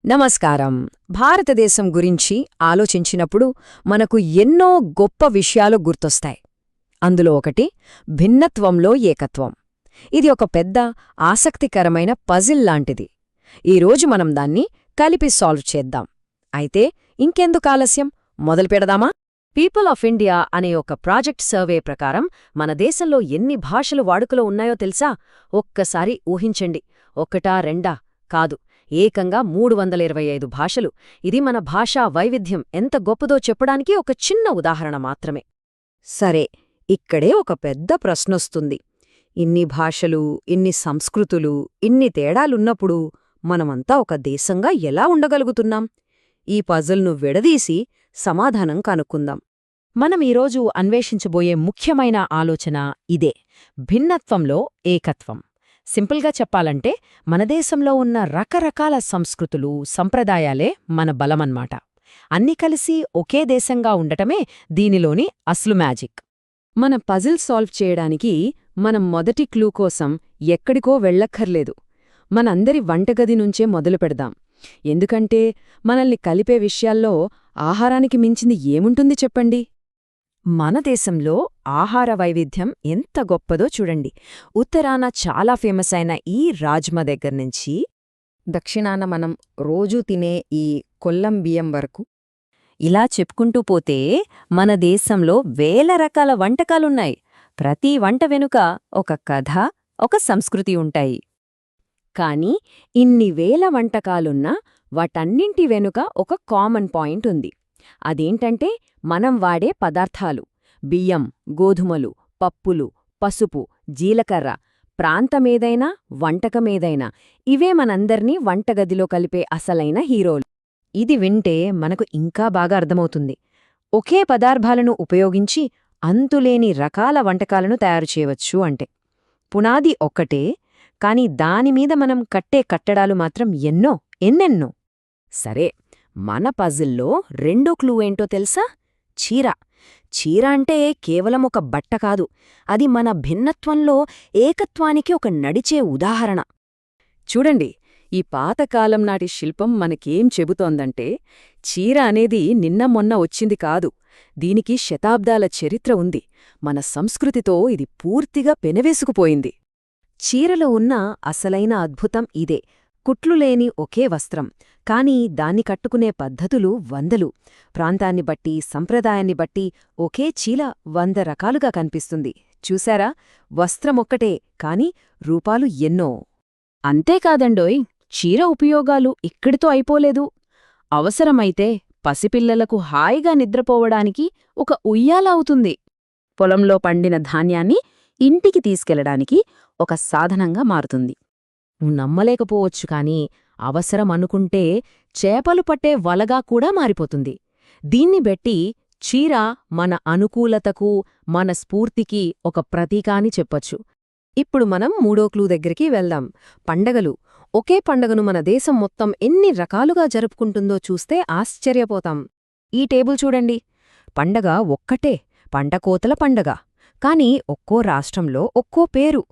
నమస్కారం. భారతదేశం గురించి ఆలోచించినప్పుడు మనకు ఎన్నో గొప్ప విషయాలు గుర్తొస్తాయి. అందులో ఒకటి భిన్నత్వంలో ఏకత్వం. ఇది ఒక పెద్ద ఆసక్తికరమైన పజిల్ లాంటిది. ఈరోజు మనం దాన్ని కలిపి సాల్వ్ చేద్దాం. అయితే ఇంకెందుకు ఆలస్యం, మొదలుపెడదామా? పీపుల్ ఆఫ్ ఇండియా అనే ఒక ప్రాజెక్ట్ సర్వే ప్రకారం మన దేశంలో ఎన్ని భాషలు వాడుకలో ఉన్నాయో తెలుసా? ఒక్కసారి ఊహించండి. ఒకటా రెండా కాదు, ఏకంగా 325 భాషలు. ఇది మన భాషా వైవిధ్యం ఎంత గొప్పదో చెప్పడానికి ఒక చిన్న ఉదాహరణ మాత్రమే. సరే, ఇక్కడే ఒక పెద్ద ప్రశ్నొస్తుంది. ఇన్ని భాషలు, ఇన్ని సంస్కృతులు, ఇన్ని తేడాలున్నప్పుడు మనమంతా ఒక దేశంగా ఎలా ఉండగలుగుతున్నాం? ఈ పజిల్ను విడదీసి సమాధానం కనుక్కుందాం. మనం ఈరోజు అన్వేషించబోయే ముఖ్యమైన ఆలోచన ఇదే: భిన్నత్వంలో ఏకత్వం. సింపుల్గా చెప్పాలంటే మన దేశంలో ఉన్న రకరకాల సంస్కృతులు, సంప్రదాయాలే మన బలమన్మాట. అన్నీ కలిసి ఒకే దేశంగా ఉండటమే దీనిలోని అసలు మ్యాజిక్. మన పజిల్ సాల్వ్ చేయడానికి మనం మొదటి క్లూ కోసం ఎక్కడికో వెళ్ళక్కర్లేదు. మనందరి వంటగది నుంచే మొదలుపెడదాం. ఎందుకంటే మనల్ని కలిపే విషయాల్లో ఆహారానికి మించింది ఏముంటుంది చెప్పండి? మన దేశంలో ఆహార వైవిధ్యం ఎంత గొప్పదో చూడండి. ఉత్తరాన చాలా ఫేమస్ అయిన ఈ రాజ్మా దగ్గర్నుంచి దక్షిణాన మనం రోజూ తినే ఈ కొల్లం బియ్యం వరకు ఇలా చెప్పుకుంటూ పోతే మన దేశంలో వేల రకాల వంటకాలున్నాయి. ప్రతి వంట వెనుక ఒక కథ, ఒక సంస్కృతి ఉంటాయి. కానీ ఇన్ని వేల వంటకాలున్నా వాటన్నింటి వెనుక ఒక కామన్ పాయింట్ ఉంది. అదేంటంటే మనం వాడే పదార్థాలు: బియ్యం, గోధుమలు, పప్పులు, పసుపు, జీలకర్ర. ప్రాంతమేదైనా, వంటకమేదైనా ఇవే మనందర్నీ వంటగదిలో కలిపే అసలైన హీరోలు. ఇది వింటే మనకు ఇంకా బాగా అర్థమవుతుంది. ఒకే పదార్థాలను ఉపయోగించి అంతులేని రకాల వంటకాలను తయారుచేయవచ్చు అంటే. పునాది ఒక్కటే, కాని దానిమీద మనం కట్టే కట్టడాలు మాత్రం ఎన్నెన్నో. సరే, మన పజిల్లో రెండో క్లూ ఏంటో తెలుసా? చీర. చీర అంటే కేవలం ఒక బట్ట కాదు, అది మన భిన్నత్వంలో ఏకత్వానికి ఒక నడిచే ఉదాహరణ. చూడండి, ఈ పాతకాలం నాటి శిల్పం మనకేం చెబుతోందంటే, చీర అనేది నిన్న మొన్న వచ్చింది కాదు, దీనికి శతాబ్దాల చరిత్ర ఉంది. మన సంస్కృతితో ఇది పూర్తిగా పెనవేసుకుపోయింది. చీరలో ఉన్న అసలైన అద్భుతం ఇదే: కుట్లులేని ఒకే వస్త్రం, కాని దాన్ని కట్టుకునే పద్ధతులు వందలు. ప్రాంతాన్ని బట్టి, సంప్రదాయాన్ని బట్టి ఒకే చీల 100 రకాలుగా కనిపిస్తుంది. చూశారా? వస్త్రమొక్కటే, కాని రూపాలు ఎన్నో. అంతేకాదండోయ్, చీర ఉపయోగాలు ఇక్కడితో అయిపోలేదు. అవసరమైతే పసిపిల్లలకు హాయిగా నిద్రపోవడానికి ఒక ఉయ్యాల అవుతుంది. పొలంలో పండిన ధాన్యాన్ని ఇంటికి తీసుకెళ్లడానికి ఒక సాధనంగా మారుతుంది. నమ్మలేకపోవచ్చు కాని అవసరం అనుకుంటే చేపలు పట్టే వలగా కూడా మారిపోతుంది. దీన్ని బట్టి చీర మన అనుకూలతకు, మన స్ఫూర్తికి ఒక ప్రతీక అని చెప్పొచ్చు. ఇప్పుడు మనం మూడో క్లూ దగ్గరికి వెళ్దాం: పండగలు. ఒకే పండగను మన దేశం మొత్తం ఎన్ని రకాలుగా జరుపుకుంటుందో చూస్తే ఆశ్చర్యపోతాం. ఈ టేబుల్ చూడండి. పండగ ఒక్కటే, పంటకోతల పండగ. కాని ఒక్కో రాష్ట్రంలో ఒక్కో పేరు.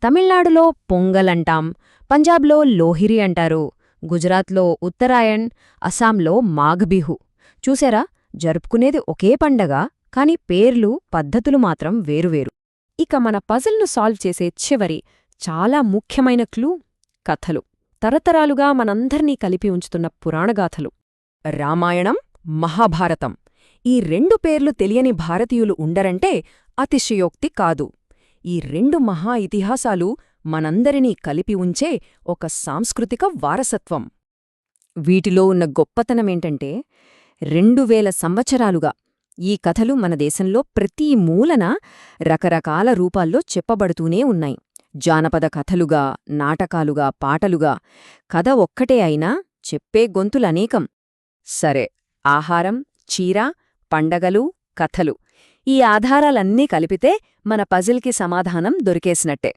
తమిళనాడులో పొంగలంటాం, పంజాబ్లో లోహిరి అంటారు, గుజరాత్లో ఉత్తరాయణ్, అస్సాంలో మాఘ్బిహు. చూసారా? జరుపుకునేది ఒకే పండగ, కాని పేర్లు, పద్ధతులు మాత్రం వేరువేరు. ఇక మన పజిల్ను సాల్వ్ చేసే చివరి, చాలా ముఖ్యమైన క్లూ: కథలు. తరతరాలుగా మనందర్నీ కలిపి ఉంచుతున్న పురాణగాథలు. రామాయణం, మహాభారతం. ఈ రెండు పేర్లు తెలియని భారతీయులు ఉండరంటే అతిశయోక్తి కాదు. ఈ రెండు మహా ఇతిహాసాలు మనందరినీ కలిపి ఉంచే ఒక సాంస్కృతిక వారసత్వం. వీటిలో ఉన్న గొప్పతనమేంటంటే 2000 సంవత్సరాలుగా ఈ కథలు మన దేశంలో ప్రతి మూలన రకరకాల రూపాల్లో చెప్పబడుతూనే ఉన్నాయి. జానపద కథలుగా, నాటకాలుగా, పాటలుగా. కథ ఒక్కటే అయినా చెప్పే గొంతులనేకం. సరే, ఆహారం, చీర, పండగలు, కథలు, ఈ ఆధారాలన్నీ కలిపితే మన పజిల్కి సమాధానం దొరికేసినట్టే.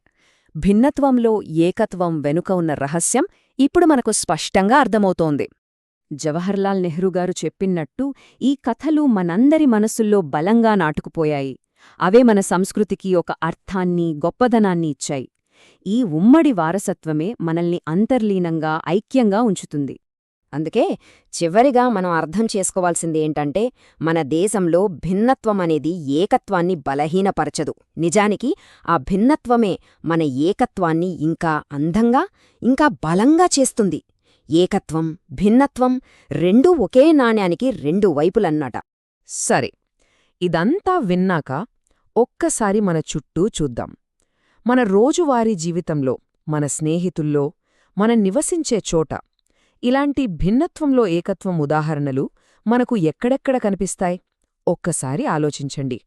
భిన్నత్వంలో ఏకత్వం వెనుక ఉన్న రహస్యం ఇప్పుడు మనకు స్పష్టంగా అర్థమవుతోంది. జవహర్లాల్ నెహ్రూ గారు చెప్పినట్టు ఈ కథలు మనందరి మనసుల్లో బలంగా నాటుకుపోయాయి. అవే మన సంస్కృతికి ఒక అర్థాన్ని, గొప్పదనాన్ని ఇచ్చాయి. ఈ ఉమ్మడి వారసత్వమే మనల్ని అంతర్లీనంగా, ఐక్యంగా ఉంచుతుంది. అందుకే చివరిగా మనం అర్థం చేసుకోవాల్సింది ఏంటంటే మన దేశంలో భిన్నత్వం అనేది ఏకత్వాన్ని బలహీనపరచదు. నిజానికి ఆ భిన్నత్వమే మన ఏకత్వాన్ని ఇంకా అందంగా, ఇంకా బలంగా చేస్తుంది. ఏకత్వం, భిన్నత్వం రెండూ ఒకే నాణ్యానికి రెండు వైపులన్నట. సరే, ఇదంతా విన్నాక ఒక్కసారి మన చుట్టూ చూద్దాం. మన రోజువారీ జీవితంలో, మన స్నేహితుల్లో, మనం నివసించే చోట ఇలాంటి భిన్నత్వంలో ఏకత్వం ఉదాహరణలు మనకు ఎక్కడెక్కడ కనిపిస్తాయి? ఒక్కసారి ఆలోచించండి.